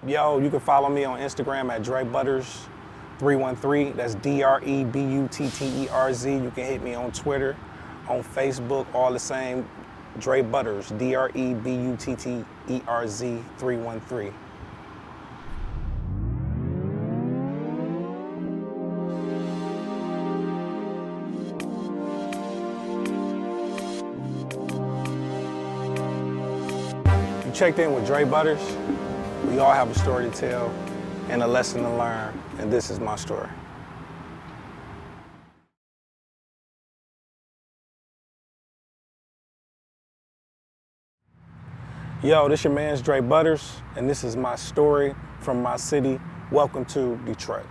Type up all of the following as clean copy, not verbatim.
Yo, you can follow me on Instagram at Dre Butterz 313. That's DREBUTTERZ. You can hit me on Twitter, on Facebook, all the same. Dre Butterz, DREBUTTERZ 313. You checked in with Dre Butterz. We all have a story to tell and a lesson to learn, and this is my story. Yo, this your man's Dre Butterz, and this is my story from my city. Welcome to Detroit.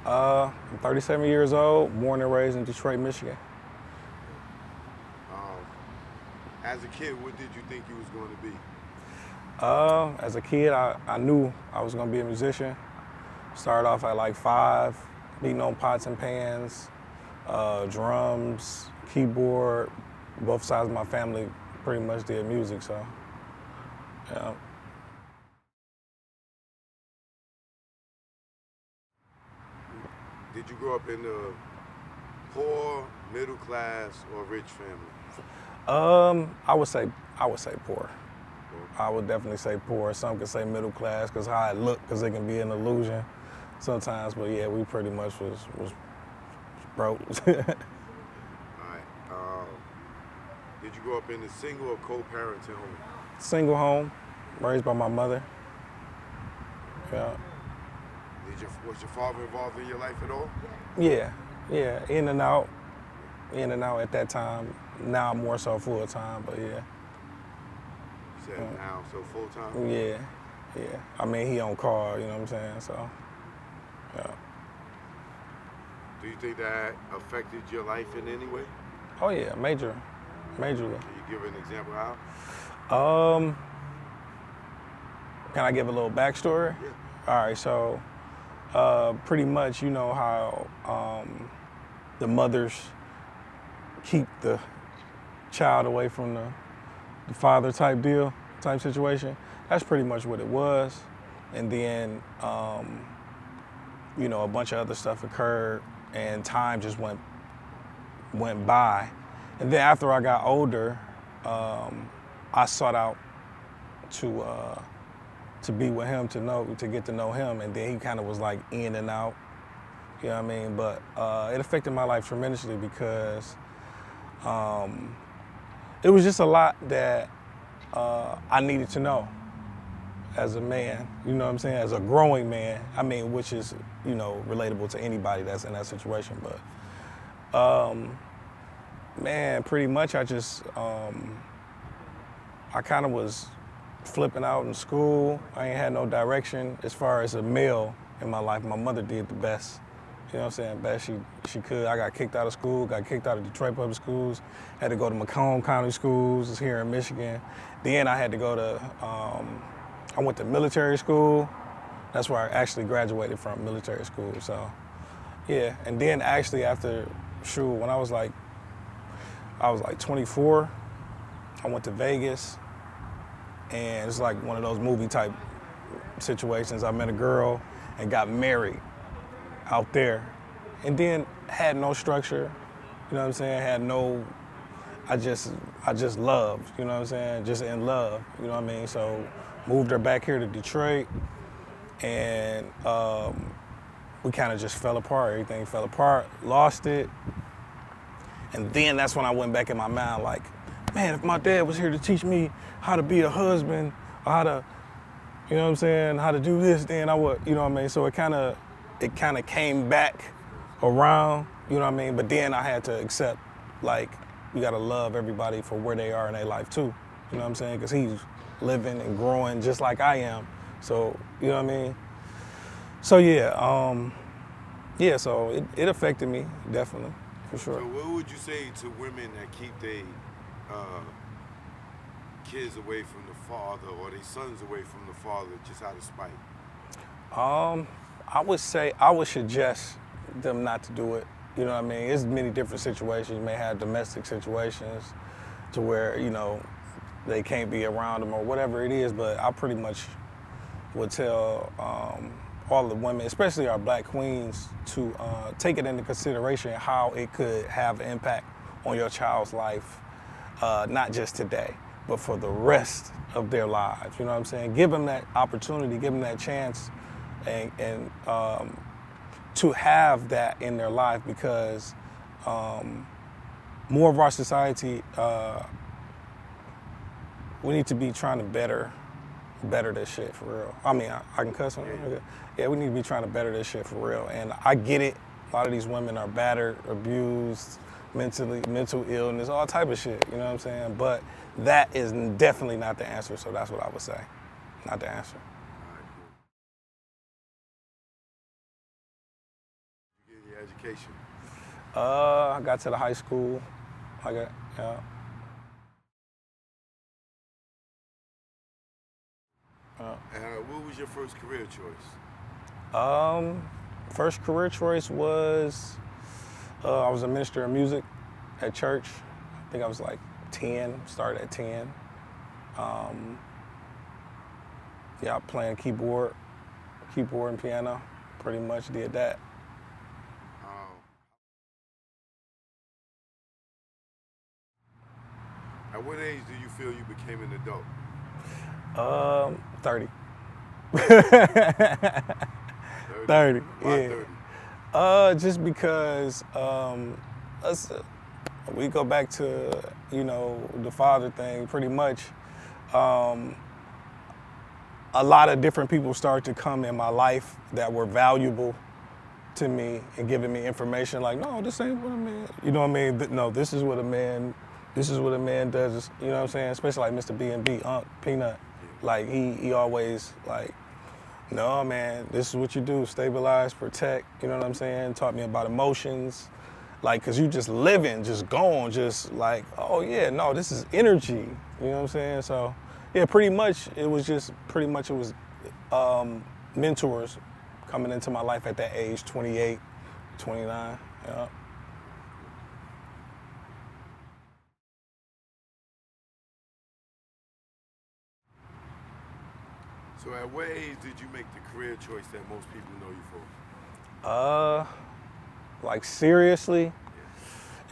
I'm 37 years old, born and raised in Detroit, Michigan. As a kid, what did you think you was going to be? As a kid, I knew I was gonna be a musician. Started off at like 5, beating on pots and pans, drums, keyboard. Both sides of my family pretty much did music, so yeah. Did you grow up in a poor, middle class, or rich family? I would say poor. I would definitely say poor. Some could say middle class because how I look, because it can be an illusion sometimes. But yeah, we pretty much was broke. All right. Did you grow up in a single or co-parenting home? Single home, raised by my mother. Yeah. Was your father involved in your life at all? Yeah, in and out at that time. Now more so full time, but yeah. You said now, so full time? Yeah. I mean, he on call, you know what I'm saying? So, yeah. Do you think that affected your life in any way? Oh yeah, majorly. Can you give an example how? Can I give a little backstory? Yeah. All right, so pretty much, you know how the mothers keep the child away from the father type situation. That's pretty much what it was. And then, you know, a bunch of other stuff occurred and time just went by. And then after I got older, I sought out to be with him, to get to know him. And then he kind of was like in and out, you know what I mean? But it affected my life tremendously because it was just a lot that I needed to know as a man, you know what I'm saying? As a growing man, I mean, which is, you know, relatable to anybody that's in that situation. But, man, pretty much I just, I kind of was flipping out in school. I ain't had no direction as far as a male in my life. My mother did the best. You know what I'm saying? Best she could. I got kicked out of school, got kicked out of Detroit public schools, had to go to Macomb County schools, it's here in Michigan. Then I had to go to, I went to military school. That's where I actually graduated from, military school, so yeah. And then actually after school, when I was like 24, I went to Vegas, and it's like one of those movie type situations. I met a girl and got married out there, and then had no structure, you know what I'm saying? I just loved, you know what I'm saying? Just in love, you know what I mean? So moved her back here to Detroit, and we kind of just fell apart. Everything fell apart, lost it. And then that's when I went back in my mind like, man, if my dad was here to teach me how to be a husband, or how to, you know what I'm saying, how to do this, then I would, you know what I mean? So it kind of came back around, you know what I mean? But then I had to accept, like, you gotta love everybody for where they are in their life too, you know what I'm saying? Because he's living and growing just like I am. So, you know what I mean? So yeah, so it affected me, definitely, for sure. So what would you say to women that keep their kids away from the father or their sons away from the father just out of spite? I would suggest them not to do it. You know what I mean? There's many different situations. You may have domestic situations to where, you know, they can't be around them or whatever it is. But I pretty much would tell all the women, especially our black queens, to take it into consideration how it could have an impact on your child's life, not just today, but for the rest of their lives. You know what I'm saying? Give them that opportunity, give them that chance, and to have that in their life, because more of our society, we need to be trying to better this shit for real. I mean, I can cuss on it. Okay. Yeah, we need to be trying to better this shit for real. And I get it. A lot of these women are battered, abused, mental illness, all type of shit. You know what I'm saying? But that is definitely not the answer. So that's what I would say. Not the answer. You get your education? I got to the high school. Yeah. What was your first career choice? First career choice was I was a minister of music at church. I think I was like 10, started at 10. Yeah, playing keyboard and piano, pretty much did that. At what age do you feel you became an adult? 30. 30. Why Yeah. 30? Just because we go back to, you know, the father thing, pretty much. A lot of different people started to come in my life that were valuable to me and giving me information like, no, this ain't what a man, you know what I mean? No, this is what a man does, you know what I'm saying? Especially like Mr. B&B, Unc, Peanut. Like he always like, no man, this is what you do, stabilize, protect, you know what I'm saying? Taught me about emotions, like, cause you just living, just going, just like, oh yeah, no, this is energy, you know what I'm saying? So yeah, pretty much it was mentors coming into my life at that age, 28, 29, yeah. So at what age did you make the career choice that most people know you for? Like seriously,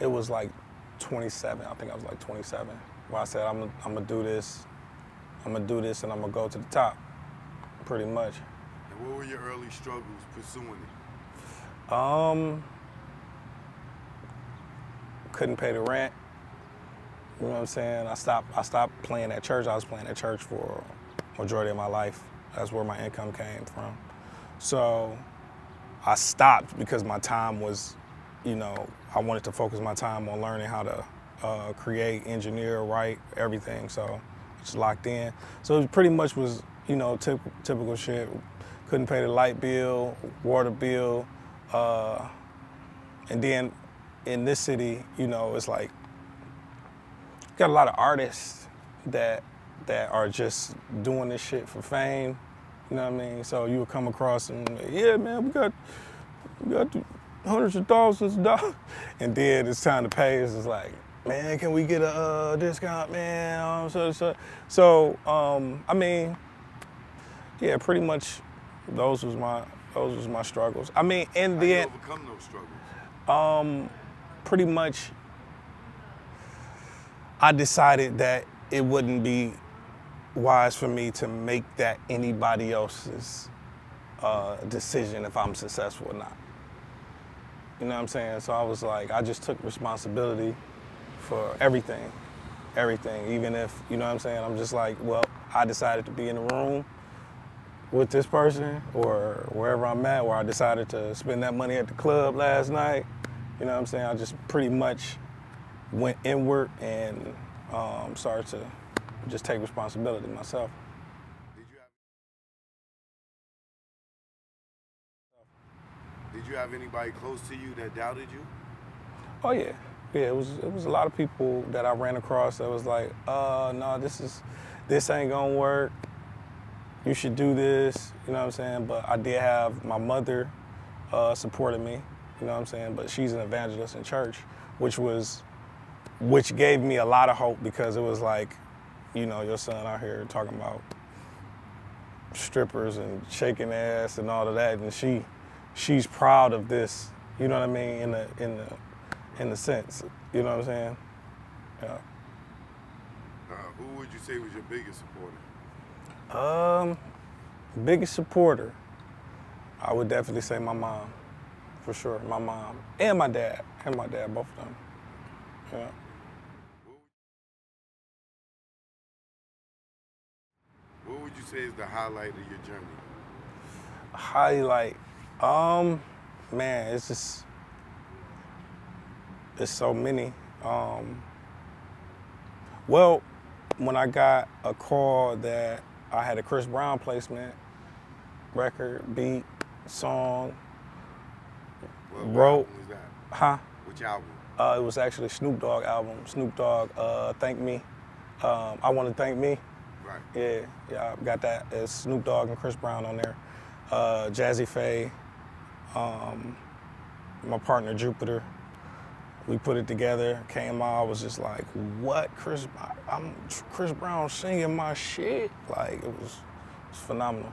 it was like 27. I think I was like 27. Where I said I'm gonna do this, and I'm gonna go to the top, pretty much. And what were your early struggles pursuing it? Couldn't pay the rent. You know what I'm saying? I stopped playing at church. I was playing at church for a majority of my life. That's where my income came from. So I stopped because my time was, you know, I wanted to focus my time on learning how to create, engineer, write, everything. So just locked in. So it pretty much was, you know, typical shit. Couldn't pay the light bill, water bill, and then in this city, you know, it's like, got a lot of artists that are just doing this shit for fame, you know what I mean? So you would come across and, yeah, man, we got hundreds of thousands of dollars. And then it's time to pay. It's just like, man, can we get a discount, man? So, I mean, yeah, pretty much those was my struggles. I mean, in the end, how you overcome those struggles? pretty much I decided that it wouldn't be wise for me to make that anybody else's decision if I'm successful or not. You know what I'm saying? So I was like, I just took responsibility for everything. Even if, you know what I'm saying, I'm just like, well, I decided to be in the room with this person or wherever I'm at, or I decided to spend that money at the club last night. You know what I'm saying? I just pretty much went inward and started to just take responsibility myself. Did you have anybody close to you that doubted you? Oh yeah, it was a lot of people that I ran across that was like, no, this ain't gonna work. You should do this, you know what I'm saying? But I did have my mother supported me, you know what I'm saying? But she's an evangelist in church, which was which gave me a lot of hope because it was like, you know, your son out here talking about strippers and shaking ass and all of that, and she's proud of this. You know what I mean? In the sense, you know what I'm saying? Yeah. Who would you say was your biggest supporter? Biggest supporter, I would definitely say my mom, for sure. My mom and my dad, both of them. Yeah. What would you say is the highlight of your journey? Highlight, man, it's so many. Well, when I got a call that I had a Chris Brown placement, record, beat, song, What wrote. album was that? Huh? Which album? It was actually Snoop Dogg album. Snoop Dogg, Thank Me. I Want to Thank Me. Right. Yeah, I got that. It's Snoop Dogg and Chris Brown on there. Jazzy Faye, my partner Jupiter. We put it together, came out, I was just like, what? Chris Brown singing my shit? Like, it was phenomenal.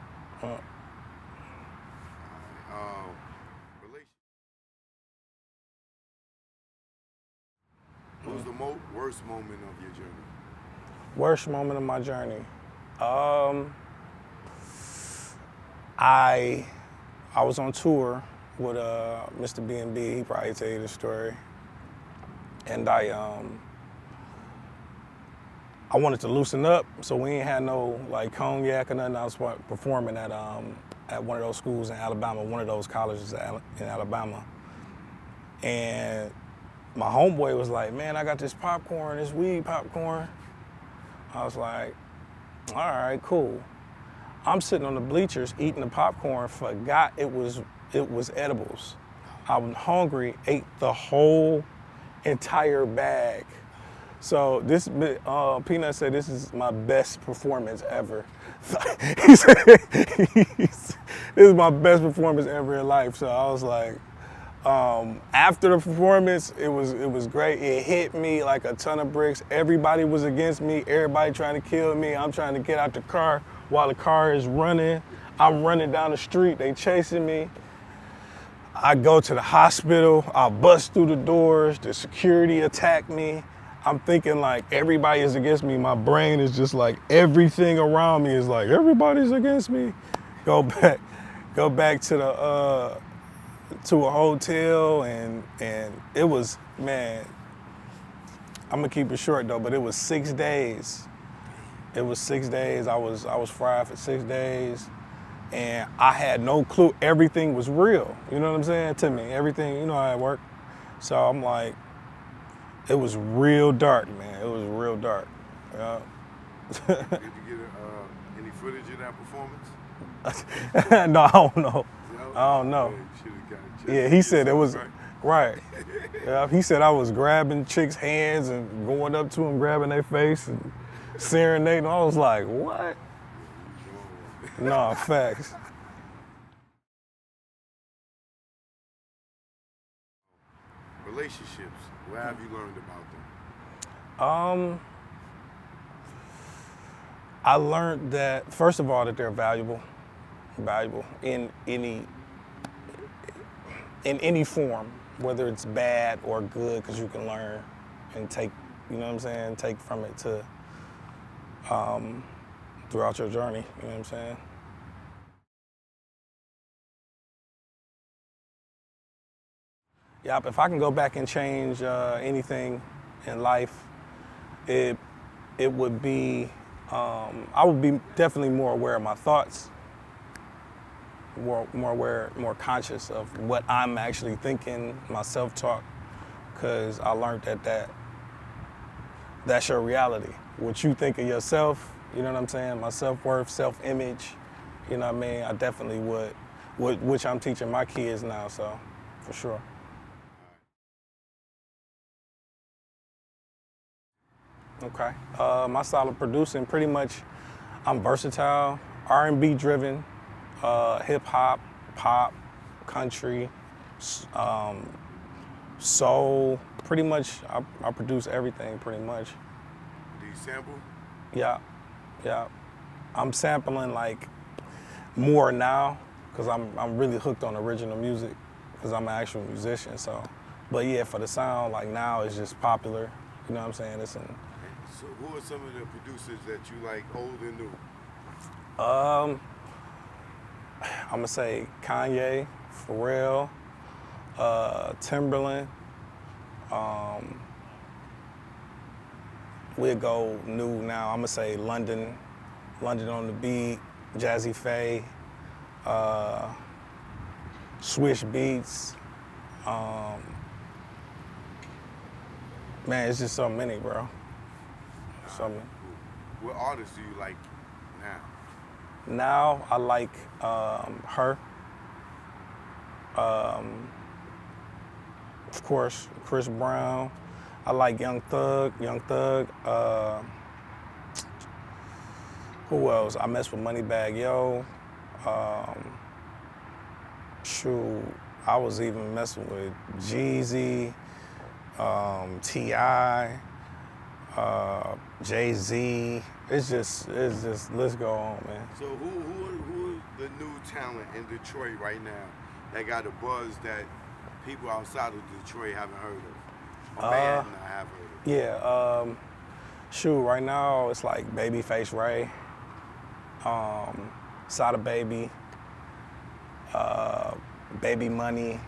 What was the worst moment of your journey? Worst moment of my journey? I was on tour with Mr. B&B. He probably tell you the story. And I wanted to loosen up, so we ain't had no like cognac or nothing. I was performing at one of those schools in Alabama, one of those colleges in Alabama. And my homeboy was like, man, I got this popcorn, this weed popcorn. I was like, all right, cool. I'm sitting on the bleachers eating the popcorn, forgot it was edibles. I was hungry, ate the whole entire bag. So this Peanut said this is my best performance ever. He said this is my best performance ever in life. So I was like, after the performance, it was great. It hit me like a ton of bricks. Everybody was against me. Everybody trying to kill me. I'm trying to get out the car while the car is running. I'm running down the street. They chasing me. I go to the hospital. I bust through the doors. The security attack me. I'm thinking like everybody is against me. My brain is just like everything around me is like everybody's against me. Go back to the to a hotel and it was, man, I'm gonna keep it short though, but it was 6 days. It was 6 days. I was fried for 6 days. And I had no clue everything was real. You know what I'm saying? To me, everything, you know how it worked. So I'm like, it was real dark, man. It was real dark. Yeah. Did you get any footage of that performance? No, I don't know. I don't know. Yeah, he said it was, right. Yeah, he said I was grabbing chicks' hands and going up to them, grabbing their face and serenading. I was like, what? No, facts. Relationships, what have you learned about them? I learned that, first of all, that they're valuable in any form, whether it's bad or good, because you can learn and take, you know what I'm saying, take from it to throughout your journey, you know what I'm saying? Yep, if I can go back and change anything in life, it would be, I would be definitely more aware of my thoughts, more aware, more conscious of what I'm actually thinking, my self-talk, because I learned that's your reality. What you think of yourself, you know what I'm saying? My self-worth, self-image, you know what I mean? I definitely would, which I'm teaching my kids now, so for sure. Okay. My style of producing, pretty much, I'm versatile, R&B driven, hip hop, pop, country, soul, Pretty much, I produce everything pretty much. Do you sample? Yeah, yeah. I'm sampling like more now because I'm really hooked on original music because I'm an actual musician. So, but yeah, for the sound, like now it's just popular. You know what I'm saying? So who are some of the producers that you like, old and new? I'm gonna say Kanye, Pharrell, Timberland. We'll go new now. I'm gonna say London on the Beat, Jazzy Faye, Swish Beats. Man, it's just so many, bro. So many. What artists do you like now? Now I like her. Of course, Chris Brown. I like Young Thug. Who else? I mess with Moneybagg Yo. Shoot, I was even messing with Jeezy, T.I., Jay-Z. It's just, let's go on, man. So who are the new talent in Detroit right now that got a buzz that people outside of Detroit haven't heard of? Or may not have heard of? Yeah, shoot, right now it's like Babyface Ray, Sada Baby, Baby Money,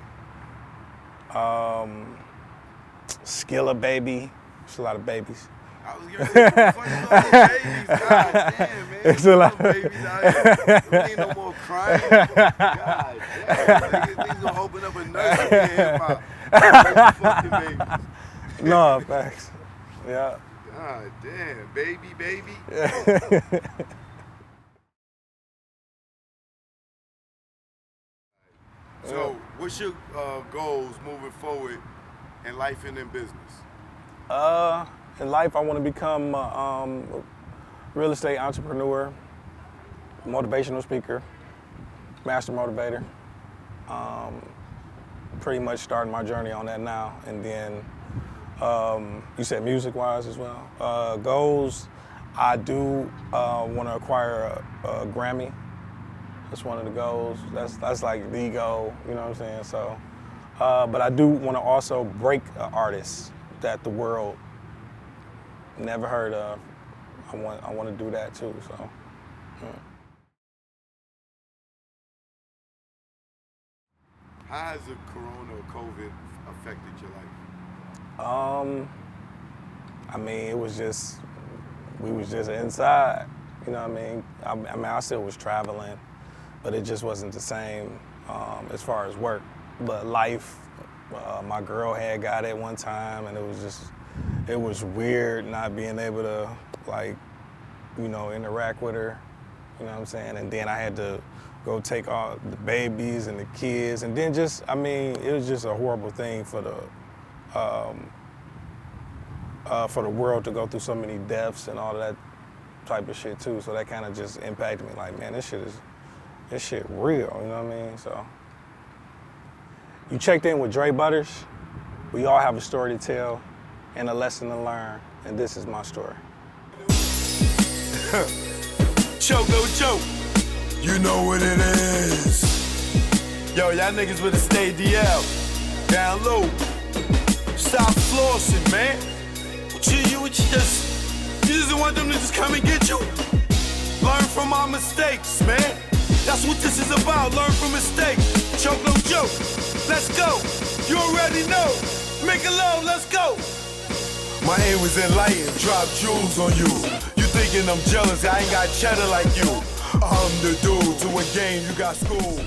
Skilla Baby. There's a lot of babies. I was gonna say, funny little babies. God damn, man. It's a lot. Babies out here. We need no more crying. God damn. Niggas gonna open up a nursery in hip-hop. Fucking babies. No, facts. Yeah. God damn, baby. So, what's your goals moving forward in life and in business? In life, I want to become a real estate entrepreneur, motivational speaker, master motivator. Pretty much starting my journey on that now. And then, you said music-wise as well. Goals, I do want to acquire a Grammy. That's one of the goals. That's like the goal, you know what I'm saying? So, but I do want to also break an artist that the world never heard of. I want to do that too. So. Yeah. How has the corona or COVID affected your life? I mean, we was just inside. You know what I mean? I mean, I still was traveling, but it just wasn't the same as far as work. But life, my girl had got it one time, and it was weird not being able to, like, you know, interact with her. You know what I'm saying? And then I had to go take all the babies and the kids, and then just, I mean, it was just a horrible thing for the world to go through so many deaths and all of that type of shit too. So that kind of just impacted me. Like, man, this shit real. You know what I mean? So you checked in with Dre Butterz. We all have a story to tell and a lesson to learn, and this is my story. Choke. You know what it is. Yo, y'all niggas better stay DL. Down low. Stop flossing, man. You just want them to just come and get you? Learn from our mistakes, man. That's what this is about. Learn from mistakes. Choke, no joke. Let's go. You already know. Make it love, let's go. My aim was enlightened. Drop jewels on you. You thinking I'm jealous? I ain't got cheddar like you. I'm the dude to a game, you got school.